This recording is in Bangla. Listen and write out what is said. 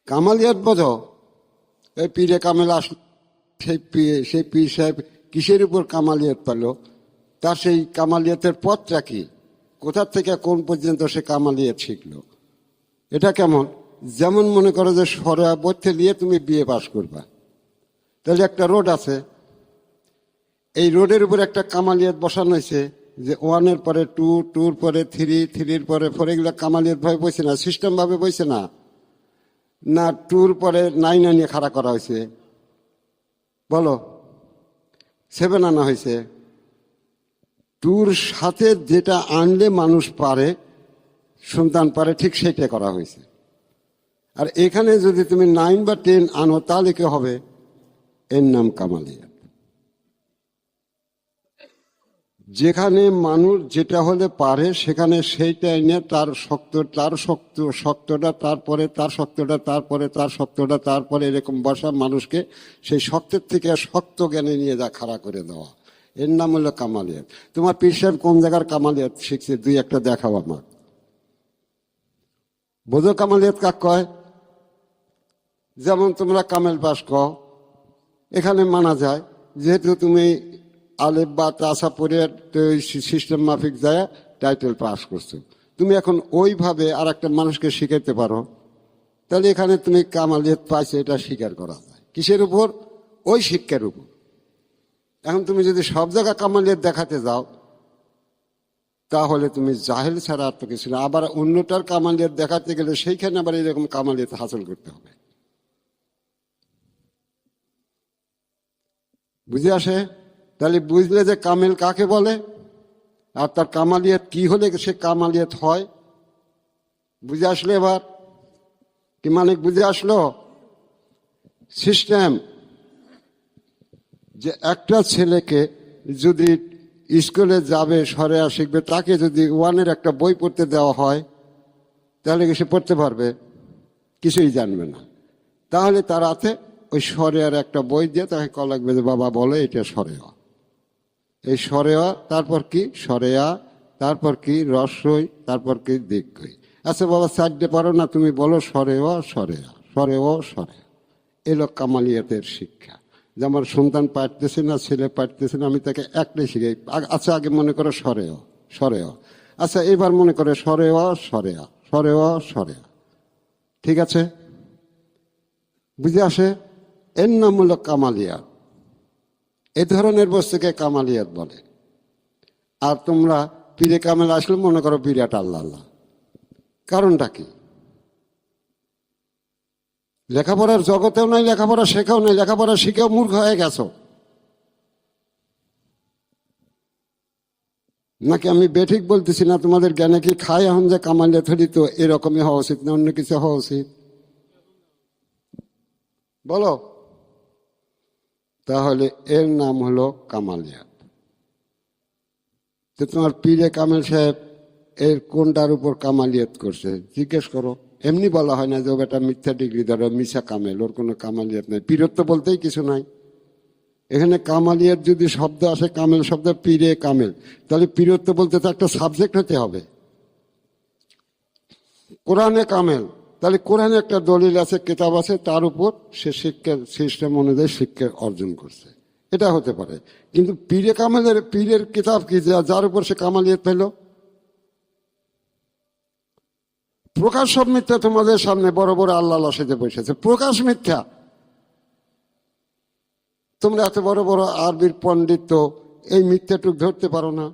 কামালিয়াত বোঝো, এই পীরে কামেল আসলো, সেই পীর সাহেব কিসের উপর কামালিয়াত পেল, তার সেই কামালিয়াতের পথটা কি, কোথা থেকে কোন পর্যন্ত সে কামালিয়াত শিখলো। এটা কেমন, যেমন মনে করো যে সরা বইতে নিয়ে তুমি বিয়ে পাশ করবা, তাহলে একটা রোড আছে, এই রোডের উপর একটা কামালিয়াত বসানো হয়েছে যে 1-এর পরে 2, 2-র পরে 3, 3-র পরে 4, এগুলো কামালিয়াত ভাবে বইছে না, সিস্টেম ভাবে বইছে না, না 2-র পরে 9 আনিয়ে খাড়া করা হয়েছে, বলো 7 আনা হয়েছে। 2-র সাথে যেটা আনলে মানুষ পারে, সন্তান পারে, ঠিক সেটা করা হয়েছে। আর এখানে যদি তুমি 9 বা 10 আনো, তাহলে কি হবে, এর নাম কামালিয়াত। যেখানে মানুষ যেটা হলে পারে, সেখানে সেইটা এনে তার শক্তটা তারপরে তার শক্তটা তারপরে তার শক্তটা তারপরে, এরকম বসা মানুষকে সেই শক্তের থেকে শক্ত জ্ঞানে নিয়ে যা খাড়া করে দেওয়া, এর নাম হলো কামালিয়াত। তোমার পীর সাহেব কোন জায়গার কামালিয়াত শিখছে, 2-একটা দেখাও আমার। বোঝো কামালিয়াত কাক কয়? যেমন তোমরা কামেল পাস কও, এখানে মানা যায়, যেহেতু তুমি আলেফ বা তাসা পড়ে সিস্টেম মাফিক যায় টাইটেল পাস করছো, তুমি এখন ওইভাবে আর একটা মানুষকে শিখাইতে পারো, তাহলে এখানে তুমি কামালিয়াত পাইছো, এটা স্বীকার করা যায়। কিসের উপর? ওই শিক্ষার উপর। এখন তুমি যদি সব জায়গায় কামালিয়াত দেখাতে যাও, তাহলে তুমি জাহেল ছাড়া আর তো কিছু না। আবার অন্যটার কামালিয়াত দেখাতে গেলে সেইখানে আবার এরকম কামালিয়াত হাসিল করতে হবে। বুঝে আসে? তাহলে বুঝলে যে কামেল কাকে বলে, আর তার কামালিয়াত কি হলে সে কামালিয়াত হয়। বুঝে আসলে এবার কি মালিক বুঝে আসলো? সিস্টেম যে একটা ছেলেকে যদি স্কুলে যাবে, সরেয়া শিখবে, তাকে যদি 1-এর একটা বই পড়তে দেওয়া হয়, তাহলে কি সে পড়তে পারবে? কিছুই জানবে না। তাহলে তার হাতে ওই সরেয়ার একটা বই দিয়ে তাকে কল লাগবে যে বাবা বলে এটা সরেয়া, এই সরেয়া, তারপর কি সরেয়া, তারপর কি রস্যই, তারপর কি দীর্ঘই। আচ্ছা বাবা 4টে পারো না, তুমি বলো সরেয়া সরেয়া সরেও সরেয়া। এলো কামালিয়াতের শিক্ষা। যে আমার সন্তান পাঠতেছে না, ছেলে পাঠতেছে না, আমি তাকে একটাই শিখাই। আচ্ছা আগে মনে করো সরেয়া সরেয়া, আচ্ছা এবার মনে করে সরেয়া সরেয়া সরেয়া সরেয়া, ঠিক আছে? বুঝে আসে? এর নাম হলো কামালিয়াত। এ ধরনের বস্তুকে কামালিয়াত বলে। আর তোমরা পীরে কামেল আসলে মনে করো বিরাট আল্লাহ আল্লাহ। কারণটা কি? লেখাপড়ার জগতেও নাই, লেখাপড়া শেখাও নাই, লেখাপড়া শিখেও মূর্খ হয়ে গেছো নাকি? আমি বেঠিক বলতেছি না, তোমাদের জ্ঞানে কি খায় এখন যে কামালিয়াত হলি তো এরকমই হওয়া উচিত না, অন্য কিছু হওয়া উচিত? বলো। তাহলে এর নাম হলো কামালিয়াত। তো তোমার পীরে কামেল সাহেব এর কোনটার উপর কামালিয়াত করছে জিজ্ঞেস করো। এমনি বলা হয় না যে ও বেটা মিথ্যা ডিগ্রি ধরো, মিশা কামেল, ওর কোনো কামালিয়াত নাই। পীরত্ব বলতেই কিছু নাই এখানে। কামালিয়াত যদি শব্দ আসে, কামেল শব্দ, পীরে কামেল, তাহলে পীরত্ব বলতে তো একটা সাবজেক্ট হতে হবে। কোরআনে কামেল, তাহলে কোরআনে একটা দলিল আছে, কিতাব আছে, তার উপর সে শিক্ষার সিস্টেম অনুযায়ী শিক্ষা অর্জন করছে, এটা হতে পারে। কিন্তু পীরে কামেলের পীরের কিতাব কি যার উপর সে কামালিয়াত পেল? প্রকাশ সব মিথ্যা। তোমাদের সামনে বড় বড় আল্লাহ সেজে বসেছে, প্রকাশ মিথ্যা। তোমরা এত বড় বড় আরবির পণ্ডিত, এই মিথ্যাটুক ধরতে পারো না?